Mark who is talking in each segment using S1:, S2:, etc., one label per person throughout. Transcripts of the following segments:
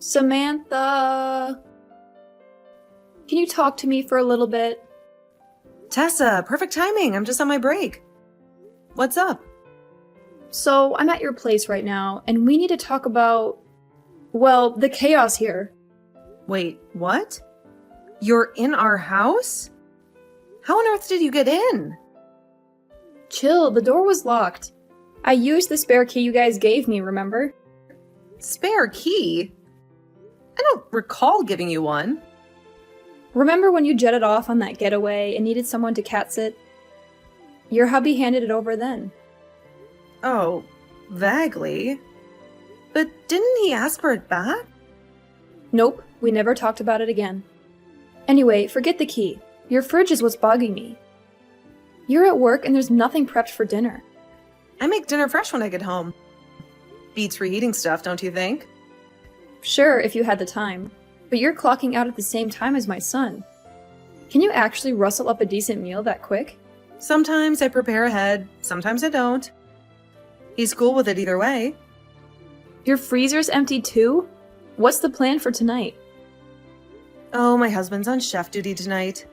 S1: Samantha! Can you talk to me for a little bit?
S2: Tessa, perfect timing. I'm just on my break. What's up?
S1: So, I'm at your place right now, and we need to talk about, well, the chaos here.
S2: Wait, what? You're in our house? How on earth did you get in?
S1: Chill, the door was locked. I used the spare key you guys gave me, remember?
S2: Spare key? I don't recall giving you one.
S1: Remember when you jetted off on that getaway and needed someone to cat sit? Your hubby handed it over then.
S2: Oh, vaguely. But didn't he ask for it back?
S1: Nope, we never talked about it again. Anyway, forget the key. Your fridge is what's bugging me. You're at work and there's nothing prepped for dinner.
S2: I make dinner fresh when I get home. Beats reheating stuff, don't you think?
S1: Sure, if you had the time. But you're clocking out at the same time as my son. Can you actually rustle up a decent meal that quick?
S2: Sometimes I prepare ahead, sometimes I don't. He's cool with it either way.
S1: Your freezer's empty too? What's the plan for tonight?
S2: Oh, my husband's on chef duty tonight.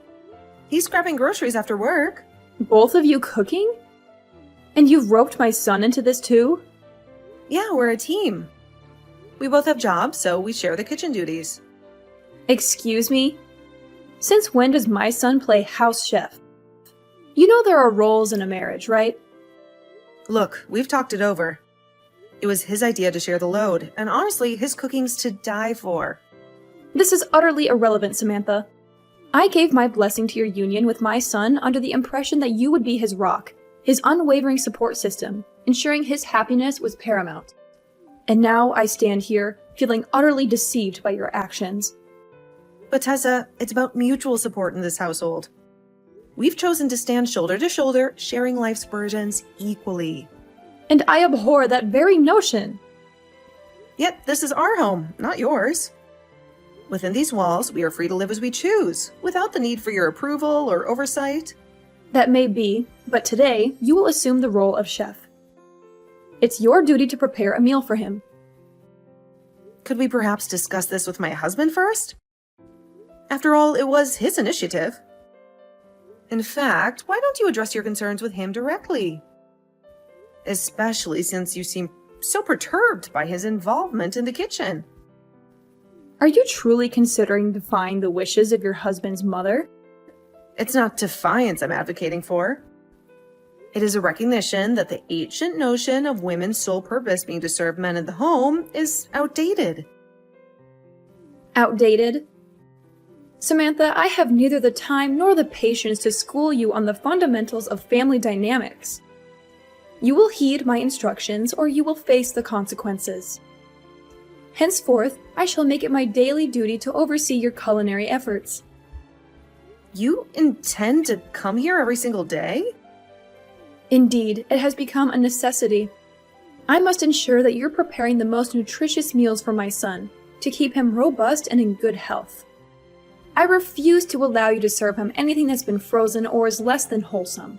S2: He's grabbing groceries after work.
S1: Both of you cooking? And you've roped my son into this too?
S2: Yeah, we're a team. We both have jobs, so we share the kitchen duties.
S1: Excuse me? Since when does my son play house chef? You know there are roles in a marriage, right?
S2: Look, we've talked it over. It was his idea to share the load, and honestly, his cooking's to die for.
S1: This is utterly irrelevant, Samantha. I gave my blessing to your union with my son under the impression that you would be his rock, his unwavering support system, ensuring his happiness was paramount. And now I stand here, feeling utterly deceived by your actions.
S2: But Tessa, it's about mutual support in this household. We've chosen to stand shoulder to shoulder, sharing life's burdens equally.
S1: And I abhor that very notion.
S2: Yet, this is our home, not yours. Within these walls, we are free to live as we choose, without the need for your approval or oversight.
S1: That may be, but today you will assume the role of chef. It's your duty to prepare a meal for him.
S2: Could we perhaps discuss this with my husband first? After all, it was his initiative. In fact, why don't you address your concerns with him directly? Especially since you seem so perturbed by his involvement in the kitchen.
S1: Are you truly considering defying the wishes of your husband's mother?
S2: It's not defiance I'm advocating for. It is a recognition that the ancient notion of women's sole purpose being to serve men in the home is outdated.
S1: Outdated? Samantha, I have neither the time nor the patience to school you on the fundamentals of family dynamics. You will heed my instructions or you will face the consequences. Henceforth, I shall make it my daily duty to oversee your culinary efforts.
S2: You intend to come here every single day?
S1: Indeed, it has become a necessity. I must ensure that you're preparing the most nutritious meals for my son, to keep him robust and in good health. I refuse to allow you to serve him anything that's been frozen or is less than wholesome.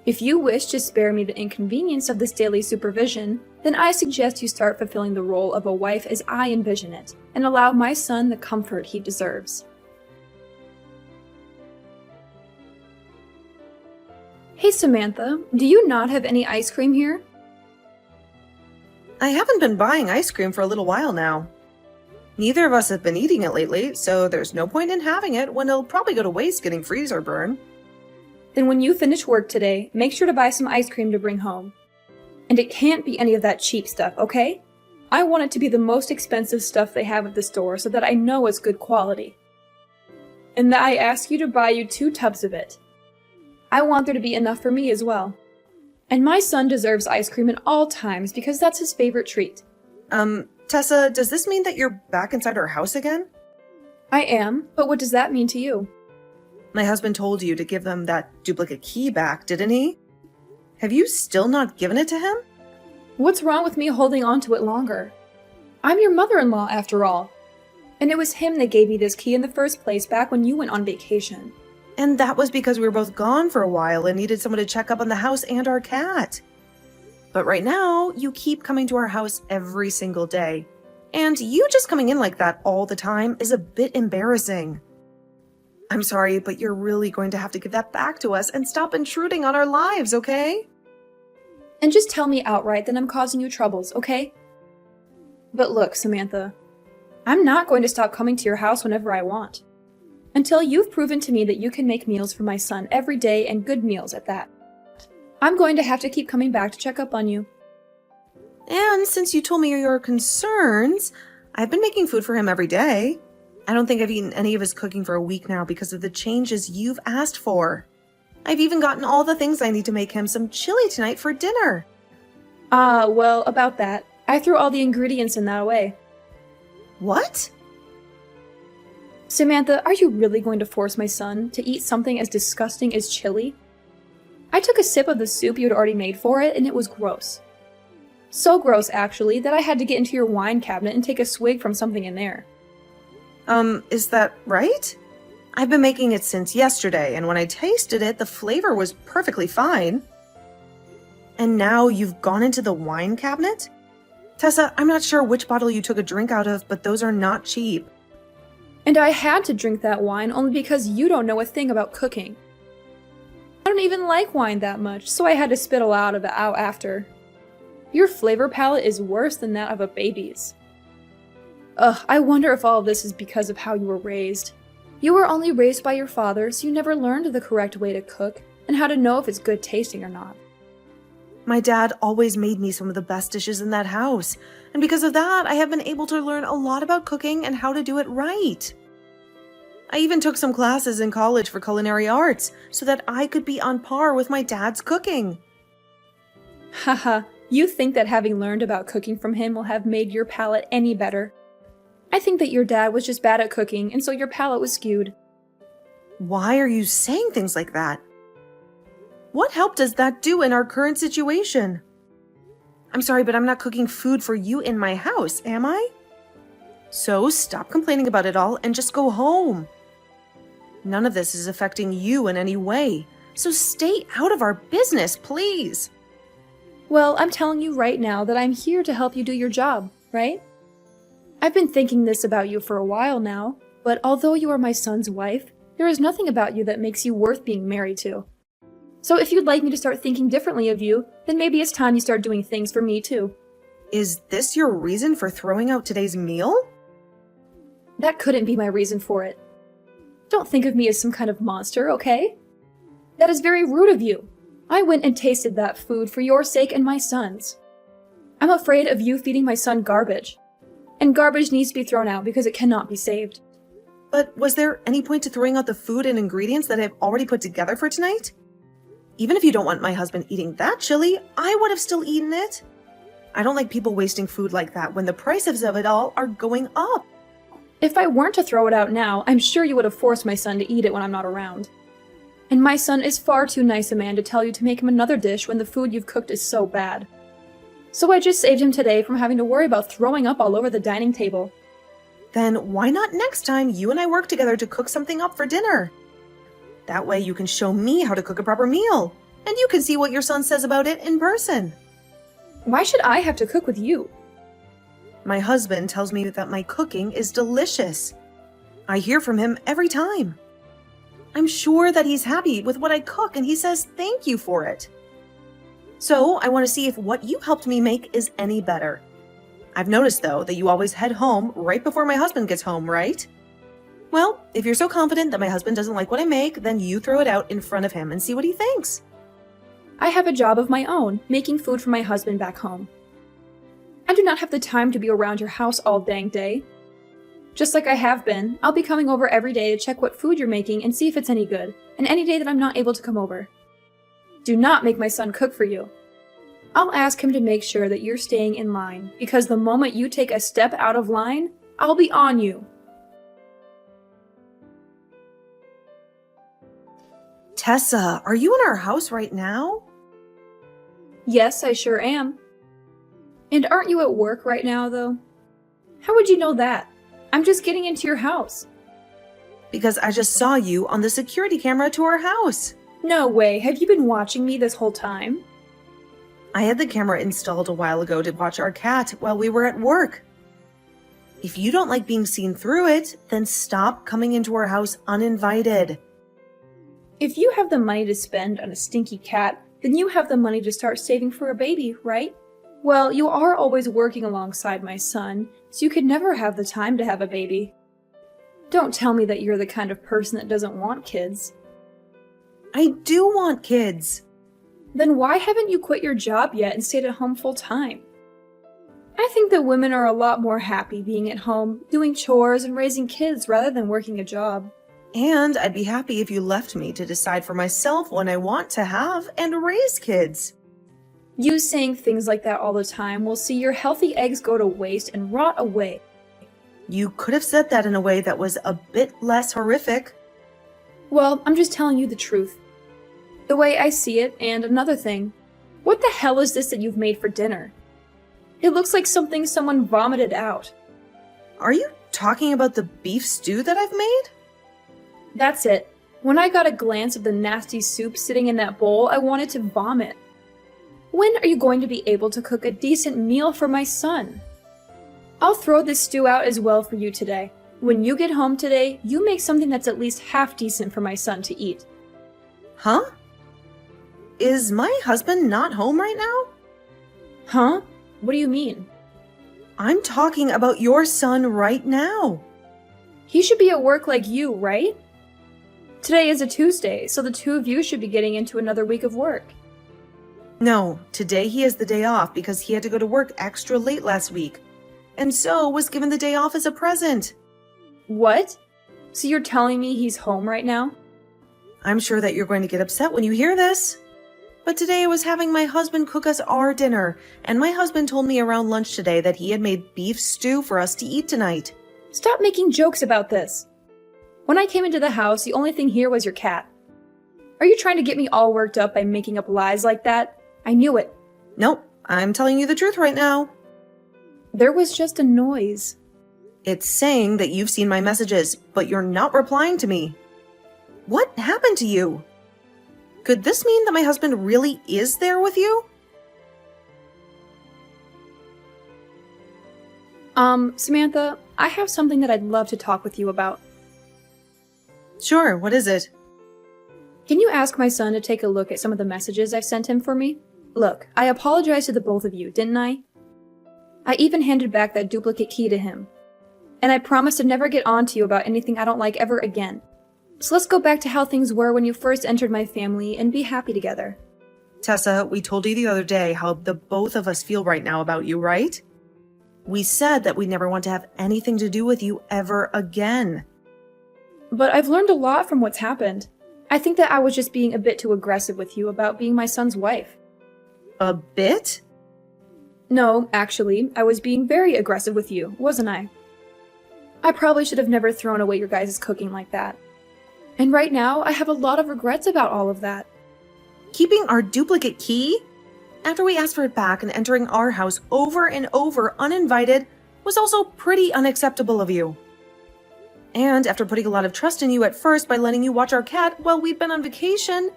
S1: If you wish to spare me the inconvenience of this daily supervision, then I suggest you start fulfilling the role of a wife as I envision it, and allow my son the comfort he deserves. Hey Samantha, do you not have any ice cream here?
S2: I haven't been buying ice cream for a little while now. Neither of us have been eating it lately, so there's no point in having it when it'll probably go to waste getting freezer burn.
S1: Then when you finish work today, make sure to buy some ice cream to bring home. And it can't be any of that cheap stuff, okay? I want it to be the most expensive stuff they have at the store so that I know it's good quality. And that I ask you to buy you 2 tubs of it. I want there to be enough for me as well. And my son deserves ice cream at all times because that's his favorite treat.
S2: Tessa, does this mean that you're back inside our house again?
S1: I am, but what does that mean to you?
S2: My husband told you to give them that duplicate key back, didn't he? Have you still not given it to him?
S1: What's wrong with me holding on to it longer? I'm your mother-in-law, after all. And it was him that gave me this key in the first place back when you went on vacation.
S2: And that was because we were both gone for a while and needed someone to check up on the house and our cat. But right now, you keep coming to our house every single day. And you just coming in like that all the time is a bit embarrassing. I'm sorry, but you're really going to have to give that back to us and stop intruding on our lives, okay?
S1: And just tell me outright that I'm causing you troubles, okay? But look, Samantha, I'm not going to stop coming to your house whenever I want. Until you've proven to me that you can make meals for my son every day and good meals at that. I'm going to have to keep coming back to check up on you.
S2: And since you told me your concerns, I've been making food for him every day. I don't think I've eaten any of his cooking for a week now because of the changes you've asked for. I've even gotten all the things I need to make him some chili tonight for dinner.
S1: Well, about that, I threw all the ingredients in that away.
S2: What?
S1: Samantha, are you really going to force my son to eat something as disgusting as chili? I took a sip of the soup you had already made for it, and it was gross. So gross, actually, that I had to get into your wine cabinet and take a swig from something in there.
S2: Is that right? I've been making it since yesterday, and when I tasted it, the flavor was perfectly fine. And now you've gone into the wine cabinet? Tessa, I'm not sure which bottle you took a drink out of, but those are not cheap.
S1: And I had to drink that wine only because you don't know a thing about cooking. I don't even like wine that much, so I had to spit a lot of it out after. Your flavor palette is worse than that of a baby's. Ugh, I wonder if all of this is because of how you were raised. You were only raised by your father, so you never learned the correct way to cook and how to know if it's good tasting or not.
S2: My dad always made me some of the best dishes in that house, and because of that, I have been able to learn a lot about cooking and how to do it right. I even took some classes in college for culinary arts so that I could be on par with my dad's cooking.
S1: Haha, you think that having learned about cooking from him will have made your palate any better. I think that your dad was just bad at cooking, and so your palate was skewed.
S2: Why are you saying things like that? What help does that do in our current situation? I'm sorry, but I'm not cooking food for you in my house, am I? So stop complaining about it all and just go home. None of this is affecting you in any way, so stay out of our business, please.
S1: Well, I'm telling you right now that I'm here to help you do your job, right? I've been thinking this about you for a while now, but although you are my son's wife, there is nothing about you that makes you worth being married to. So if you'd like me to start thinking differently of you, then maybe it's time you start doing things for me too.
S2: Is this your reason for throwing out today's meal?
S1: That couldn't be my reason for it. Don't think of me as some kind of monster, okay? That is very rude of you. I went and tasted that food for your sake and my son's. I'm afraid of you feeding my son garbage. And garbage needs to be thrown out because it cannot be saved.
S2: But was there any point to throwing out the food and ingredients that I've already put together for tonight? Even if you don't want my husband eating that chili, I would have still eaten it. I don't like people wasting food like that when the prices of it all are going up.
S1: If I weren't to throw it out now, I'm sure you would have forced my son to eat it when I'm not around. And my son is far too nice a man to tell you to make him another dish when the food you've cooked is so bad. So I just saved him today from having to worry about throwing up all over the dining table.
S2: Then why not next time you and I work together to cook something up for dinner? That way you can show me how to cook a proper meal, and you can see what your son says about it in person.
S1: Why should I have to cook with you?
S2: My husband tells me that my cooking is delicious. I hear from him every time. I'm sure that he's happy with what I cook, and he says thank you for it. So I want to see if what you helped me make is any better. I've noticed, though, that you always head home right before my husband gets home, right? Well, if you're so confident that my husband doesn't like what I make, then you throw it out in front of him and see what he thinks.
S1: I have a job of my own, making food for my husband back home. I do not have the time to be around your house all dang day. Just like I have been, I'll be coming over every day to check what food you're making and see if it's any good, and any day that I'm not able to come over. Do not make my son cook for you. I'll ask him to make sure that you're staying in line, because the moment you take a step out of line, I'll be on you.
S2: Tessa, are you in our house right now?
S1: Yes, I sure am. And aren't you at work right now, though? How would you know that? I'm just getting into your house.
S2: Because I just saw you on the security camera to our house.
S1: No way, have you been watching me this whole time?
S2: I had the camera installed a while ago to watch our cat while we were at work. If you don't like being seen through it, then stop coming into our house uninvited.
S1: If you have the money to spend on a stinky cat, then you have the money to start saving for a baby, right? Well, you are always working alongside my son, so you could never have the time to have a baby. Don't tell me that you're the kind of person that doesn't want kids.
S2: I do want kids.
S1: Then why haven't you quit your job yet and stayed at home full time? I think that women are a lot more happy being at home, doing chores and raising kids rather than working a job.
S2: And I'd be happy if you left me to decide for myself when I want to have and raise kids.
S1: You saying things like that all the time will see your healthy eggs go to waste and rot away.
S2: You could have said that in a way that was a bit less horrific.
S1: Well, I'm just telling you the truth. The way I see it, and another thing. What the hell is this that you've made for dinner? It looks like something someone vomited out.
S2: Are you talking about the beef stew that I've made?
S1: That's it. When I got a glance of the nasty soup sitting in that bowl, I wanted to vomit. When are you going to be able to cook a decent meal for my son? I'll throw this stew out as well for you today. When you get home today, you make something that's at least half decent for my son to eat.
S2: Huh? Is my husband not home right now?
S1: Huh? What do you mean?
S2: I'm talking about your son right now.
S1: He should be at work like you, right? Today is a Tuesday, so the two of you should be getting into another week of work.
S2: No, today he has the day off because he had to go to work extra late last week, and so was given the day off as a present.
S1: What? So you're telling me he's home right now?
S2: I'm sure that you're going to get upset when you hear this. But today I was having my husband cook us our dinner, and my husband told me around lunch today that he had made beef stew for us to eat tonight.
S1: Stop making jokes about this. When I came into the house, the only thing here was your cat. Are you trying to get me all worked up by making up lies like that? I knew it.
S2: Nope, I'm telling you the truth right now.
S1: There was just a noise.
S2: It's saying that you've seen my messages, but you're not replying to me. What happened to you? Could this mean that my husband really is there with you?
S1: Samantha, I have something that I'd love to talk with you about.
S2: Sure, what is it?
S1: Can you ask my son to take a look at some of the messages I've sent him for me? Look, I apologized to the both of you, didn't I? I even handed back that duplicate key to him. And I promised to never get on to you about anything I don't like ever again. So let's go back to how things were when you first entered my family and be happy together.
S2: Tessa, we told you the other day how the both of us feel right now about you, right? We said that we never want to have anything to do with you ever again.
S1: But I've learned a lot from what's happened. I think that I was just being a bit too aggressive with you about being my son's wife.
S2: A bit?
S1: No, actually, I was being very aggressive with you, wasn't I? I probably should have never thrown away your guys' cooking like that. And right now, I have a lot of regrets about all of that.
S2: Keeping our duplicate key? After we asked for it back and entering our house over and over uninvited was also pretty unacceptable of you. And after putting a lot of trust in you at first by letting you watch our cat while we'd been on vacation,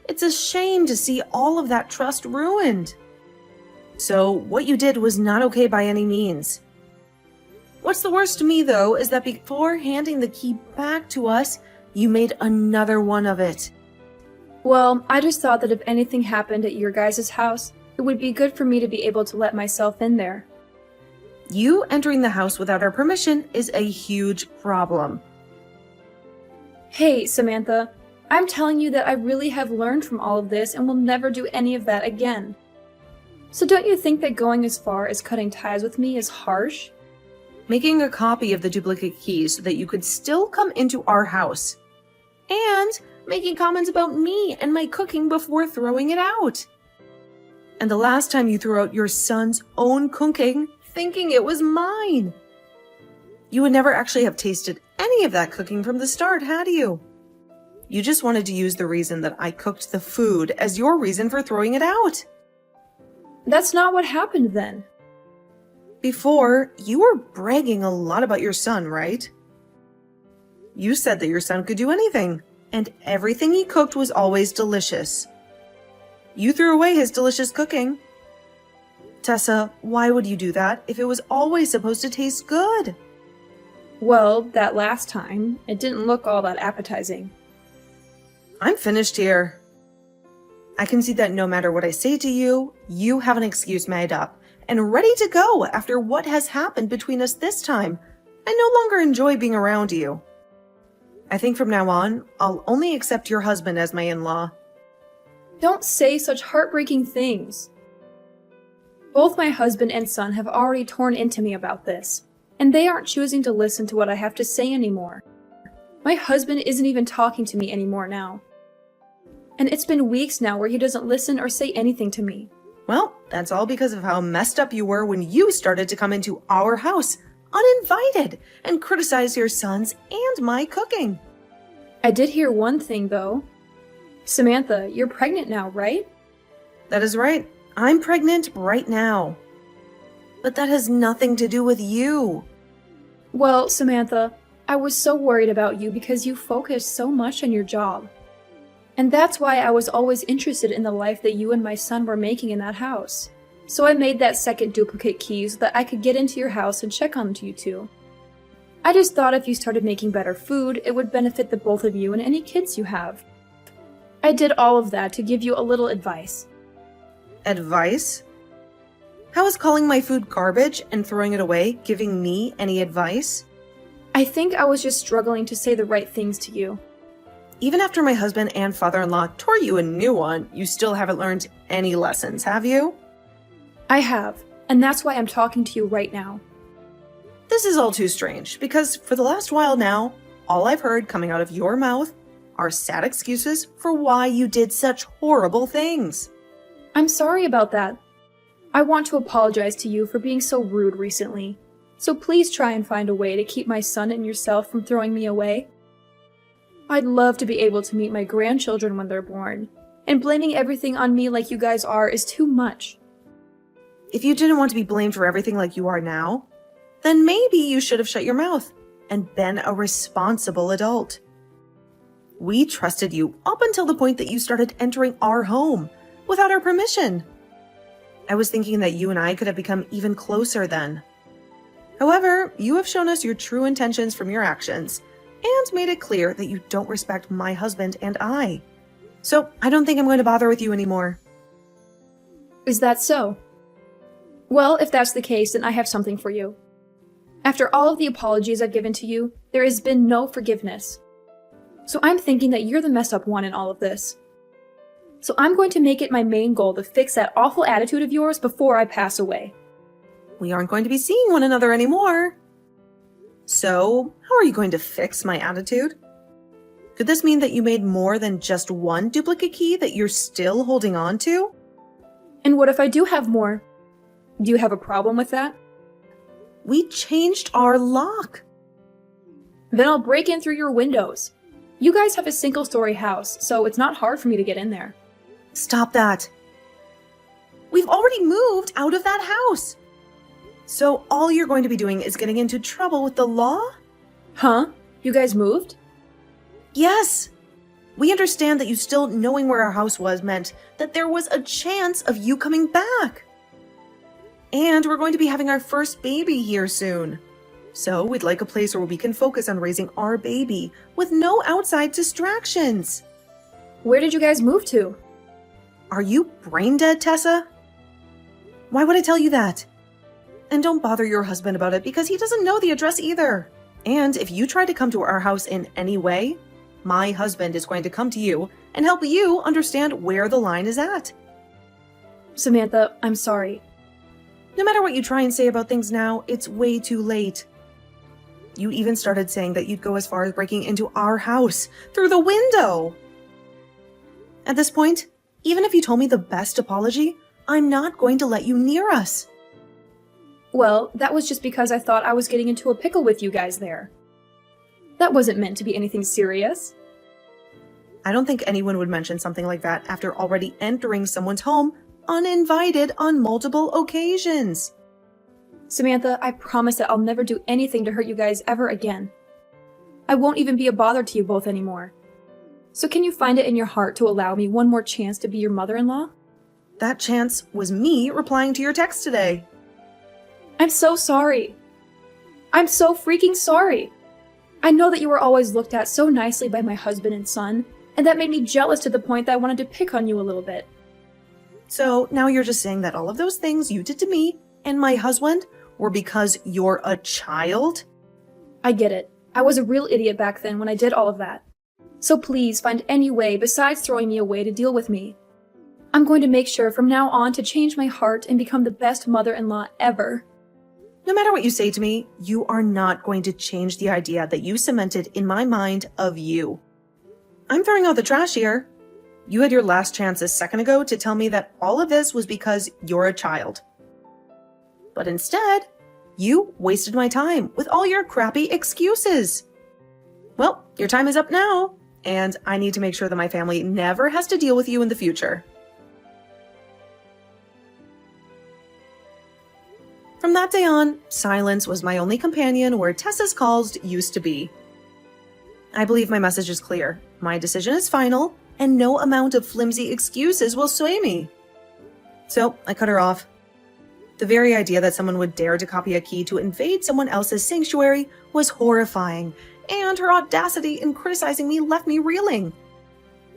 S2: it's a shame to see all of that trust ruined. So what you did was not okay by any means. What's the worst to me, though, is that before handing the key back to us, you made another one of it.
S1: Well, I just thought that if anything happened at your guys' house, it would be good for me to be able to let myself in there.
S2: You entering the house without our permission is a huge problem.
S1: Hey, Samantha, I'm telling you that I really have learned from all of this and will never do any of that again. So don't you think that going as far as cutting ties with me is harsh?
S2: Making a copy of the duplicate key so that you could still come into our house. And making comments about me and my cooking before throwing it out. And the last time you threw out your son's own cooking, thinking it was mine. You would never actually have tasted any of that cooking from the start, had you? You just wanted to use the reason that I cooked the food as your reason for throwing it out.
S1: That's not what happened then.
S2: Before, you were bragging a lot about your son, right? You said that your son could do anything, and everything he cooked was always delicious. You threw away his delicious cooking. Tessa, why would you do that if it was always supposed to taste good?
S1: Well, that last time, it didn't look all that appetizing.
S2: I'm finished here. I can see that no matter what I say to you, you have an excuse made up and ready to go after what has happened between us this time. I no longer enjoy being around you. I think from now on, I'll only accept your husband as my in-law.
S1: Don't say such heartbreaking things. Both my husband and son have already torn into me about this, and they aren't choosing to listen to what I have to say anymore. My husband isn't even talking to me anymore now. And it's been weeks now where he doesn't listen or say anything to me.
S2: Well, that's all because of how messed up you were when you started to come into our house uninvited and criticize your sons and my cooking.
S1: I did hear one thing, though. Samantha, you're pregnant now, right?
S2: That is right. I'm pregnant right now. But that has nothing to do with you.
S1: Well, Samantha, I was so worried about you because you focused so much on your job. And that's why I was always interested in the life that you and my son were making in that house. So I made that second duplicate key so that I could get into your house and check on you two. I just thought if you started making better food, it would benefit the both of you and any kids you have. I did all of that to give you a little advice.
S2: Advice? How is calling my food garbage and throwing it away giving me any advice?
S1: I think I was just struggling to say the right things to you.
S2: Even after my husband and father-in-law tore you a new one, you still haven't learned any lessons, have you?
S1: I have, and that's why I'm talking to you right now.
S2: This is all too strange, because for the last while now, all I've heard coming out of your mouth are sad excuses for why you did such horrible things.
S1: I'm sorry about that. I want to apologize to you for being so rude recently. So please try and find a way to keep my son and yourself from throwing me away. I'd love to be able to meet my grandchildren when they're born, and blaming everything on me like you guys are is too much.
S2: If you didn't want to be blamed for everything like you are now, then maybe you should have shut your mouth and been a responsible adult. We trusted you up until the point that you started entering our home without our permission. I was thinking that you and I could have become even closer then. However, you have shown us your true intentions from your actions and made it clear that you don't respect my husband and I. So I don't think I'm going to bother with you anymore.
S1: Is that so? Well, if that's the case, then I have something for you. After all of the apologies I've given to you, there has been no forgiveness. So I'm thinking that you're the mess up one in all of this. So I'm going to make it my main goal to fix that awful attitude of yours before I pass away.
S2: We aren't going to be seeing one another anymore. So, how are you going to fix my attitude? Could this mean that you made more than just one duplicate key that you're still holding on to?
S1: And what if I do have more? Do you have a problem with that?
S2: We changed our lock.
S1: Then I'll break in through your windows. You guys have a single-story house, so it's not hard for me to get in there.
S2: Stop that. We've already moved out of that house. So all you're going to be doing is getting into trouble with the law?
S1: Huh? You guys moved?
S2: Yes. We understand that you still knowing where our house was meant that there was a chance of you coming back. And we're going to be having our first baby here soon. So we'd like a place where we can focus on raising our baby with no outside distractions.
S1: Where did you guys move to?
S2: Are you brain dead, Tessa? Why would I tell you that? And don't bother your husband about it because he doesn't know the address either. And if you try to come to our house in any way, my husband is going to come to you and help you understand where the line is at.
S1: Samantha, I'm sorry.
S2: No matter what you try and say about things now, it's way too late. You even started saying that you'd go as far as breaking into our house through the window. At this point, even if you told me the best apology, I'm not going to let you near us.
S1: Well, that was just because I thought I was getting into a pickle with you guys there. That wasn't meant to be anything serious.
S2: I don't think anyone would mention something like that after already entering someone's home uninvited on multiple occasions.
S1: Samantha, I promise that I'll never do anything to hurt you guys ever again. I won't even be a bother to you both anymore. So can you find it in your heart to allow me one more chance to be your mother-in-law?
S2: That chance was me replying to your text today.
S1: I'm so sorry. I'm so freaking sorry. I know that you were always looked at so nicely by my husband and son, and that made me jealous to the point that I wanted to pick on you a little bit.
S2: So now you're just saying that all of those things you did to me and my husband were because you're a child?
S1: I get it. I was a real idiot back then when I did all of that. So please find any way besides throwing me away to deal with me. I'm going to make sure from now on to change my heart and become the best mother-in-law ever.
S2: No matter what you say to me, you are not going to change the idea that you cemented in my mind of you. I'm throwing out the trash here. You had your last chance a second ago to tell me that all of this was because you're a child. But instead, you wasted my time with all your crappy excuses. Well, your time is up now, and I need to make sure that my family never has to deal with you in the future. From that day on, silence was my only companion where Tessa's calls used to be. I believe my message is clear. My decision is final, and no amount of flimsy excuses will sway me. So I cut her off. The very idea that someone would dare to copy a key to invade someone else's sanctuary was horrifying, and her audacity in criticizing me left me reeling.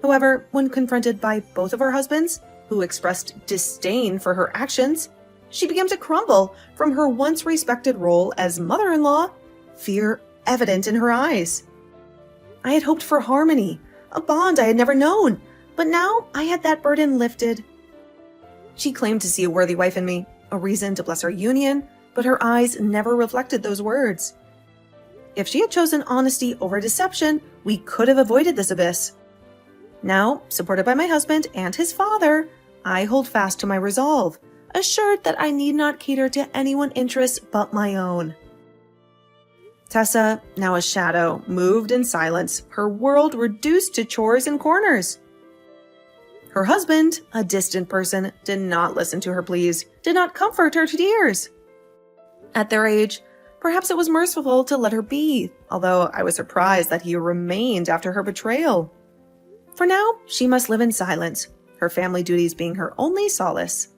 S2: However, when confronted by both of her husbands, who expressed disdain for her actions, she began to crumble from her once respected role as mother-in-law, fear evident in her eyes. I had hoped for harmony, a bond I had never known, but now I had that burden lifted. She claimed to see a worthy wife in me, a reason to bless our union, but her eyes never reflected those words. If she had chosen honesty over deception, we could have avoided this abyss. Now, supported by my husband and his father, I hold fast to my resolve, assured that I need not cater to anyone's interests but my own. Tessa, now a shadow, moved in silence, her world reduced to chores and corners. Her husband, a distant person, did not listen to her pleas, did not comfort her to tears. At their age, perhaps it was merciful to let her be, although I was surprised that he remained after her betrayal. For now, she must live in silence, her family duties being her only solace.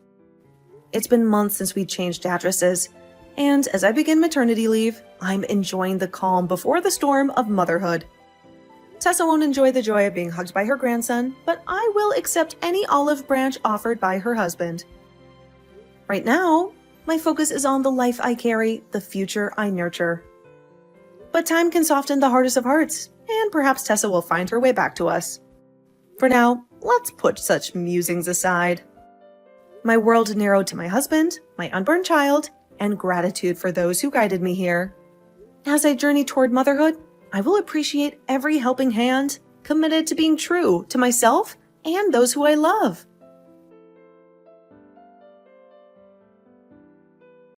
S2: It's been months since we changed addresses, and as I begin maternity leave, I'm enjoying the calm before the storm of motherhood. Tessa won't enjoy the joy of being hugged by her grandson, but I will accept any olive branch offered by her husband. Right now, my focus is on the life I carry, the future I nurture. But time can soften the hardest of hearts, and perhaps Tessa will find her way back to us. For now, let's put such musings aside. My world narrowed to my husband, my unborn child, and gratitude for those who guided me here. As I journey toward motherhood, I will appreciate every helping hand, committed to being true to myself and those who I love.